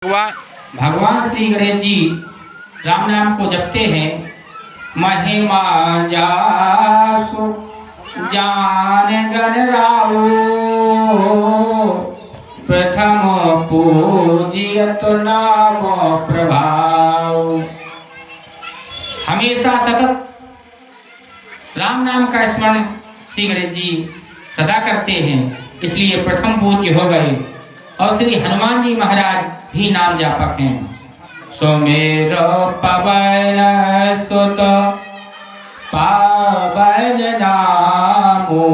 भगवान श्री गणेश जी राम नाम को जपते हैं। महिमा जासु जान गण राऊ, प्रथम पूजियत नाम प्रभाव। हमेशा सतत राम नाम का स्मरण श्री गणेश जी सदा करते हैं, इसलिए प्रथम पूज्य हो गए। और श्री हनुमान जी महाराज भी नाम जापक हैं। सुमेर पवन सुत पावन नामु,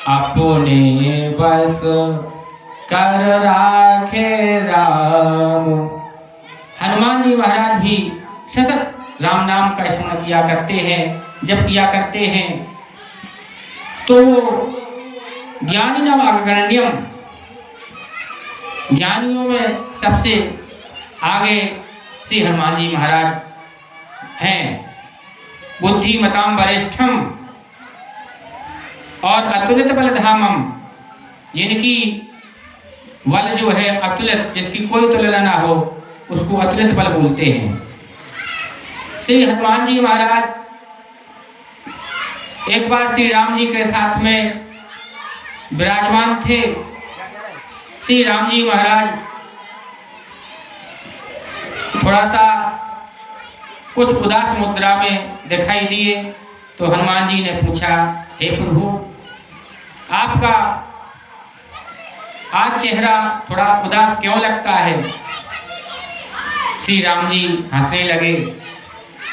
अपने बस कर राखे रामु। हनुमान जी महाराज भी सतत राम नाम का स्मरण किया करते हैं। जब किया करते हैं तो ज्ञानिनम अग्रगण्यम, ज्ञानियों में सबसे आगे श्री हनुमान जी महाराज हैं। बुद्धिमताम वरिष्ठम और अतुलित बलधामम, जिनकी बल जो है अतुलित, जिसकी कोई तुलना ना हो, उसको अतुलित बल बोलते हैं। श्री हनुमान जी महाराज एक बार श्री राम जी के साथ में विराजमान थे। श्री राम जी महाराज थोड़ा सा कुछ उदास मुद्रा में दिखाई दिए, तो हनुमान जी ने पूछा, हे प्रभु, आपका आज चेहरा थोड़ा उदास क्यों लगता है? श्री राम जी हंसने लगे,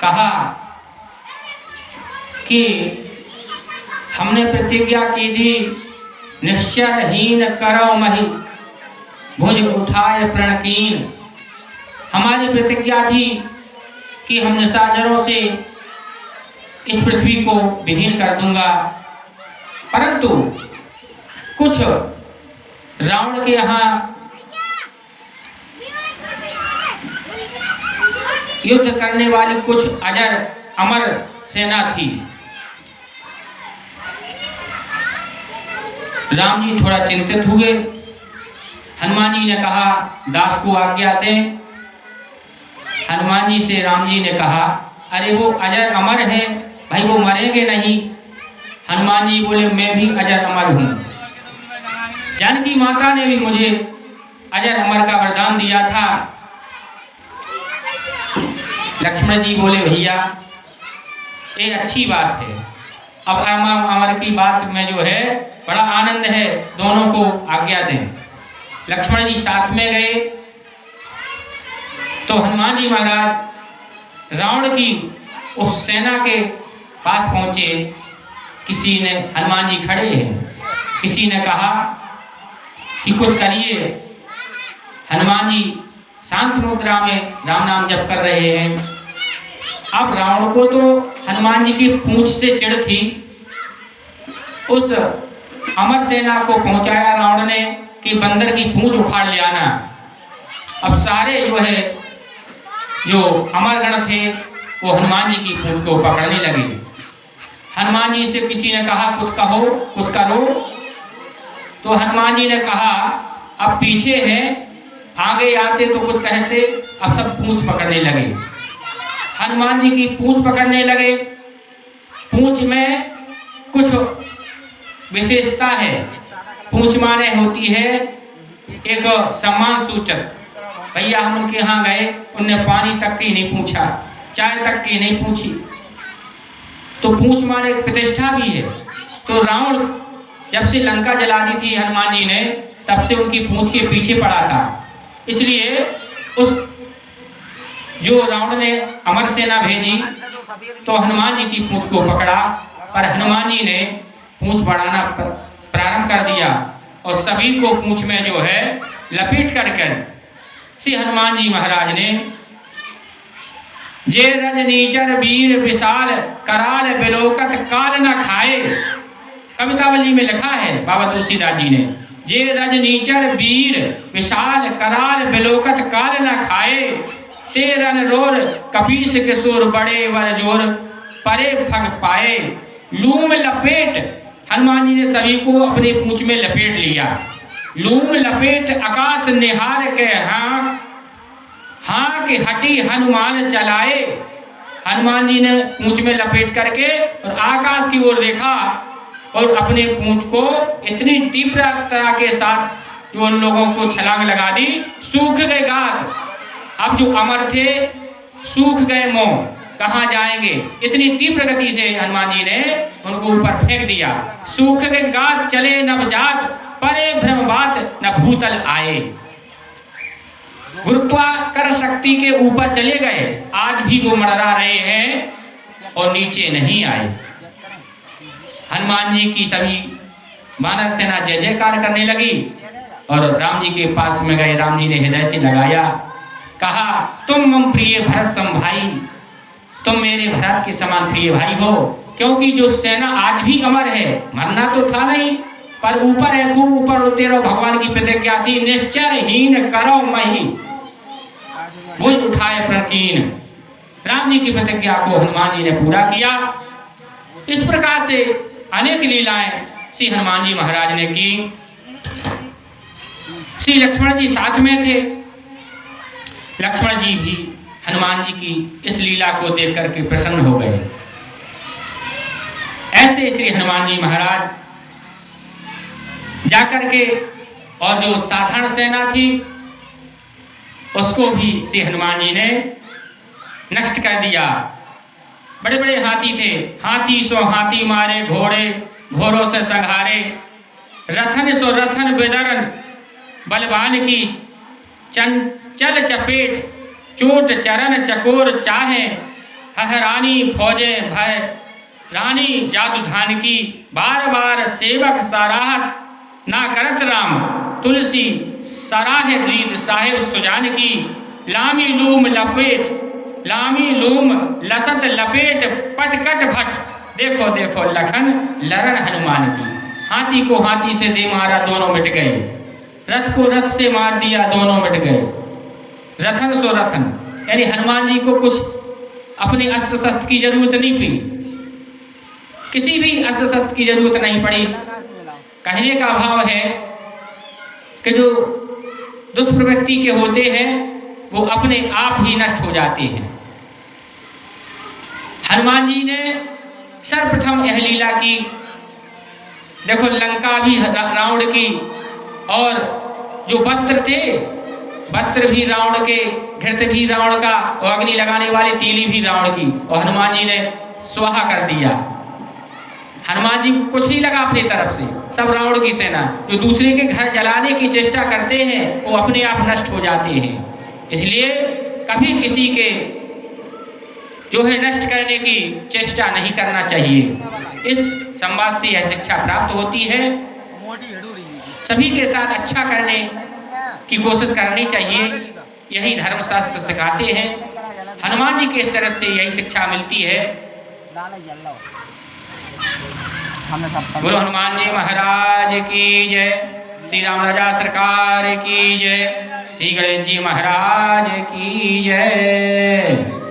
कहा कि हमने प्रतिज्ञा की थी, निश्चरहीन करो मही भुज उठाए प्रणकीन। हमारी प्रतिज्ञा थी कि हम निशाचरों से इस पृथ्वी को विहीन कर दूंगा, परंतु कुछ रावण के यहाँ युद्ध करने वाली कुछ अजर अमर सेना थी। राम जी थोड़ा चिंतित हुए। हनुमान जी ने कहा, दास को आज्ञा दें। हनुमान जी से राम जी ने कहा, अरे वो अजर अमर है भाई, वो मरेंगे नहीं। हनुमान जी बोले, मैं भी अजर अमर हूँ। जानकी माता ने भी मुझे अजर अमर का वरदान दिया था। लक्ष्मण जी बोले, भैया ये अच्छी बात है, अब अमर की बात में जो है बड़ा आनंद है, दोनों को आज्ञा दें। लक्ष्मण जी साथ में गए तो हनुमान जी महाराज रावण की उस सेना के पास पहुंचे। किसी ने, हनुमान जी खड़े हैं, किसी ने कहा कि कुछ करिए। हनुमान जी शांत मुद्रा में राम नाम जप कर रहे हैं। अब रावण को तो हनुमान जी की पूंछ से चिढ़ थी। उस अमर सेना को पहुंचाया रावण ने कि बंदर की पूंछ उखाड़ ले आना। अब सारे जो है जो अमरगण थे वो हनुमान जी की पूंछ को पकड़ने लगे। हनुमान जी से किसी ने कहा, कुछ कहो, कुछ करो। तो हनुमान जी ने कहा, अब पीछे हैं, आगे आते तो कुछ कहते। अब सब पूंछ पकड़ने लगे, हनुमान जी की पूंछ पकड़ने लगे। पूंछ में कुछ विशेषता है। पूंछ माने होती है एक सम्मान सूचक। भैया हम उनके यहाँ गए, उनने पानी तक की नहीं पूछा, चाय तक की नहीं पूछी, तो पूंछ माने एक प्रतिष्ठा भी है। तो रावण जब से लंका जला दी थी हनुमान जी ने, तब से उनकी पूंछ के पीछे पड़ा था। इसलिए उस जो रावण ने अमर सेना भेजी तो हनुमान जी की पूंछ को पकड़ा, पर हनुमान जी ने पूंछ बढ़ाना प्रारंभ कर दिया और सभी को पूंछ में जो है लपेट कर श्री हनुमान जी महाराज ने, जे रजनीचर वीर विशाल कराल बिलोकत काल न खाए। कवितावली में लिखा है बाबा तुलसीदास जी ने, जे रजनीचर वीर विशाल कराल बिलोकत काल न खाए। तेरन रोर कपीस किशोर बड़े वर जोर परे फग पाए। लूम लपेट, हनुमान जी ने सभी को अपनी पूंछ में लपेट लिया। लूम लपेट आकाश निहार के हाँ हाँ कि हटी हनुमान चलाए। हनुमान जी ने पूंछ में लपेट करके और आकाश की ओर देखा और अपने पूंछ को इतनी तीव्रता के साथ जो उन लोगों को छलांग लगा दी, सूख गए गाद। अब जो अमर थे सूख गए मोह, कहाँ जाएंगे। इतनी तीव्र गति से हनुमान जी ने उनको ऊपर फेंक दिया। सूख गए गाद चले नवजात, परे ब्रह्मवात न भूतल आए। गुरुत्वाकर्षण शक्ति के ऊपर चले गए, आज भी वो मररा रहे हैं और नीचे नहीं आए। हनुमान जी की सभी वानर सेना जय जयकार करने लगी और राम जी के पास में गए। राम जी ने हृदय से लगाया, कहा तुम मम प्रिय भरत सम भाई, तुम मेरे भरत के समान प्रिय भाई हो। क्योंकि जो सेना आज भी अमर है, मरना तो था नहीं पर ऊपर है, खूब ऊपर उड़ते रहो। भगवान की प्रतिज्ञा थी, निश्चर हीन करो मही वो उठाए प्रकीन। राम जी की प्रतिज्ञा को हनुमान जी ने पूरा किया। इस प्रकार से अनेक लीलाएं श्री हनुमान जी महाराज ने की। श्री लक्ष्मण जी साथ में थे। लक्ष्मण जी भी हनुमान जी की इस लीला को देख करके प्रसन्न हो गए। ऐसे श्री हनुमान जी महाराज जाकर के और जो साधारण सेना थी उसको भी श्री हनुमान जी ने नष्ट कर दिया। बड़े बड़े हाथी थे, हाथी सो हाथी मारे, घोड़े घोड़ों से संहारे। रथन सो रथन बेदरन, बलवान की चंचल चपेट, चोट चरण चकोर चाहे। हहरानी फौजे भय रानी जादू धान की, बार बार सेवक सराहत ना करत राम। तुलसी सराहे दीद साहेब सुजान की, लामी लूम लपेट लामी लूम लसत लपेट पटकट भट। देखो देखो लखन लरण हनुमान की। हाथी को हाथी से दे मारा, दोनों मिट गए। रथ को रथ से मार दिया, दोनों मिट गए। रथन सो रथन, यानी हनुमान जी को कुछ अपने अस्त्र शस्त्र की जरूरत नहीं पड़ी, किसी भी अस्त्र शस्त्र की जरूरत नहीं पड़ी। कहने का भाव है कि जो दुष्प्रवृत्ति के होते हैं वो अपने आप ही नष्ट हो जाते हैं। हनुमान जी ने सर्वप्रथम यह लीला की। देखो लंका भी रावण की, और जो वस्त्र थे, वस्त्र भी रावण के, घृत भी रावण का, और अग्नि लगाने वाली तीली भी रावण की, और हनुमान जी ने स्वाहा कर दिया। हनुमान जी को कुछ नहीं लगा अपनी तरफ से, सब रावण की सेना। जो दूसरे के घर जलाने की चेष्टा करते हैं वो अपने आप नष्ट हो जाते हैं। इसलिए कभी किसी के जो है नष्ट करने की चेष्टा नहीं करना चाहिए। इस संवाद से यह शिक्षा प्राप्त होती है। सभी के साथ अच्छा करने की कोशिश करनी चाहिए, यही धर्मशास्त्र सिखाते हैं। हनुमान जी के शरत से यही शिक्षा मिलती है। बोलो हनुमान जी महाराज की जय, श्री राम राजा सरकार की जय, श्री गणेश जी महाराज की जय।